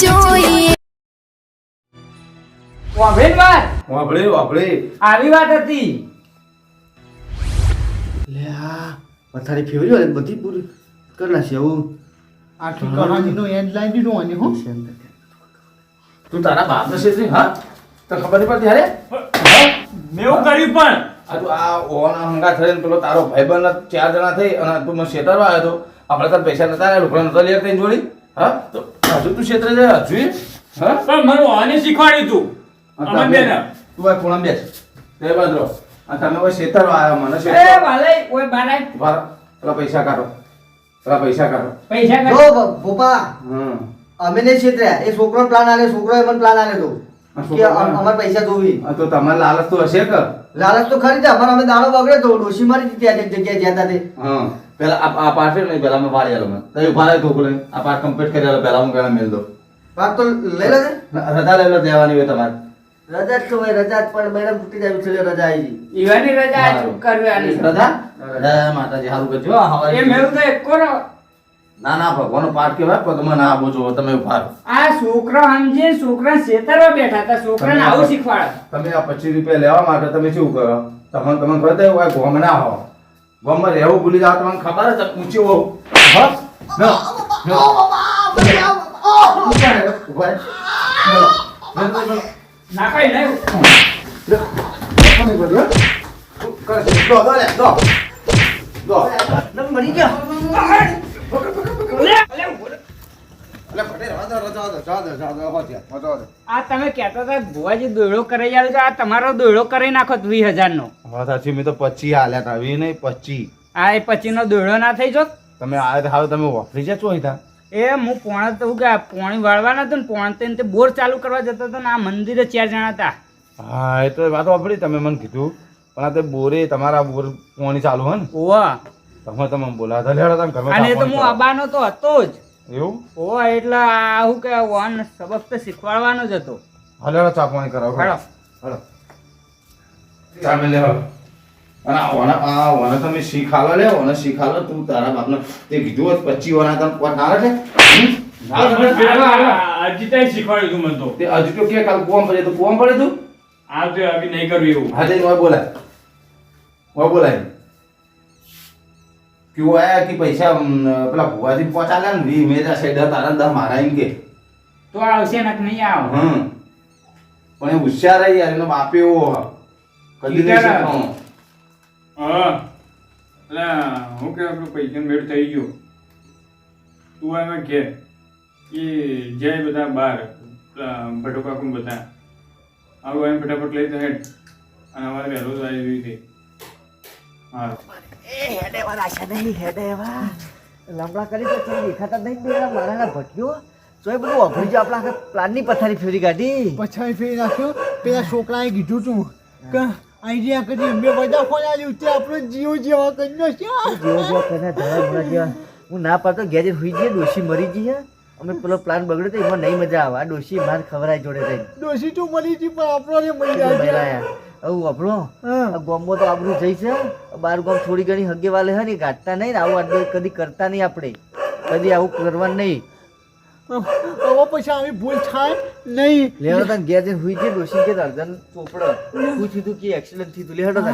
જોઈએ. વાપરે આવી વાત હતી. લે આ પથારી ફેવરી હોય બધી પૂરી કરી નાખી આવું આખી કહાનીનો હેડલાઈન દીધો અને હું તું તારા બાપને છે હા તો ખબર નહીં પડતી હારે મેં એવું કર્યું પણ આ તું આ ઓના હંગા થઈને પેલો તારો ભાઈબંધ 4 જણા થઈ અને તું મને શેતરવા આવ્યો તો આપણે તાર પૈસા નતા આવ્યા રોકડા નતા લેર તઈ જોડી હા તો હજુ તું શેતરે જાય હજુ હા પણ મને આને શીખવાડ્યું તું અમન બેન તું આ ખૂણા બેસ તે બાજરો આ તમે કોઈ શેતરવા આવ્યા મને એ શેતરવા ભાલે ઓય બારાય પેલા પૈસા કાઢો પૈસા કર જો ભોપા અમે નહીં છેતર્યા એ છોકરો પ્લાન આલે છોકરો મને પ્લાન આલે તો કે અમાર પૈસા જોવી તો તમારે લાલચ તો હશે કે લાલચ તો ખરી જ અમાર અમે દાણો બગડે તો ડોશી મારી હતી ત્યાં એક જગ્યાએ જ્યાં તે હા પેલા આ પાર્ટ નહીં પેલા મેં વાળી આલો મને તો ઉભા રહે ઢોકળે આ પાર્ટ કમ્પ્લીટ કરી આલો પેલા હું પેલા મેલ દો વાત તો લઈ લે રજા લઈ લો દેવાની હોય તમારે રજા જ તો હોય રજા જ પણ મેડમ ફૂટી જાય છે રજા આવી ઈવાની રજા ચૂક કરવાની રજા માતાજી સારું કરજો એ મેં તો એક કોરો ના ના ભગવાનનો પાઠ કહેવાય પગમાં ના આપો છો તમે ઉભા રહો આ છોકરો સમજે છોકરા શેતરવા બેઠા હતા છોકરાને આવું શીખવાડ તમે આ 25 રૂપિયા લેવા માટે તમે શું કરો તમને ખબર છે હોય ગોમ ના હો ગોમમાં રહેવું ભૂલી જાવ તમને ખબર છે ઊંચી હો બસ નાખાઈ નહીં મરી ગયા આ તમે કહેતા હતા ભુવાજી દોયડો કરાઈ આલો આ તમારો દોયડો કરી નાખો 20,000 નો હા સાચી મેં તો 25 હાલ્યા હતા 20 નહીં 25 આ એ 25 નો દોયડો ના થઈ જો તમે આ હાલ તમે વાપરી જશો અહીંતા એ હું પોણા તો કે પોણી વાળવાના હતો ને પોણા તે બોર ચાલુ કરવા જતો હતો ને આ મંદિરે 4 જણા હતા હા એ તો વાત વાપરી તમે મને કીધું પણ આ તે બોરે તમારા બોર પોણી ચાલુ હે ને ઓવા તમે બોલાતા લેડો તમે ઘરમાં અને એ તો હું અબાનો તો હતો જ એવું ઓવા એટલે આવું કે વન સબક તો શીખવાડવાનો જ હતો હલેડો ચા પાણી કરાવો હાલો હલો ચામે લે હલો અને આ ઓને તમે શીખાલો લે ઓને શીખાલો તું તારા બાપને તે કીધું હોત 25 ઓના તને કોણ ના રે અજીતાઈ શીખવાડ્યું તું મને તો તે હજુ તો કે કાલ કોમ પડે તો કોમ પડે તું આ તો અભી નહીં કર્યું એવું હા તે બોલાય क्यों आया कि पैसा પેલા ભુવાજી પહોંચાડ્યા ને મેરા સાઈડ તારા દા મારા એમ કે તો આવશે ને નહીં આવ પણ એ હોશિયાર રહી યાર એનો બાપ એવો કદી નહીં શીખવાનો હા એટલે હું કે આપણો પૈસા મેળ થઈ ગયો તું એમાં કે એ જાય બધા બહાર ભટો કાકુ બધા આવું એમ ફટાફટ લઈ હેડ અને અમારે વહેલો જ આવી રહી હતી હા હેડેવા રાશા નહીં હેડેવા લંબડા કરી તો ચીજ દેખાતા નહીં બેરા મારાના ભટક્યો જોઈ બધું વાપરી જો આપણા આખા પ્લાનની પથારી ફેરી કાઢી પછાડી ફેરી નાખ્યો પેલા છોકરાએ કીધું તું કે આઈડિયા કરી મેં બધા ફોન આવ્યું તે આપણો જીવો જેવા કર્યો છે જેવો કરીને ધરા જેવા હું ના પાડતો ઘેર હુઈ જઈએ ડોશી મરી જઈએ અમે પેલો પ્લાન બગડ્યો તો એમાં નહીં મજા આવે આ ડોશી માર ખવરાય જોડે થઈ ડોશી તો મરી હતી પણ આપણને મળી જાય આવું આપણો ગોમમાં તો આપણું જઈ છે બાર ગામ થોડી ઘણી હગેવાલે હે ને ગાંઠતા નહીં ને આવું આટલું કદી કરતા નહીં આપણે કદી આવું કરવાનું નહીં હવે પછી આવી ભૂલ થાય નહીં લેવડો તને ઘેર જઈને હુઈ જઈએ ડોશી કે અર્જન ચોપડો શું થયું કે એક્સિડન્ટ થયું લેવડો તને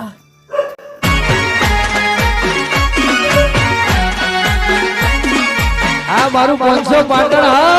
આ મારું 500 પાટણ હા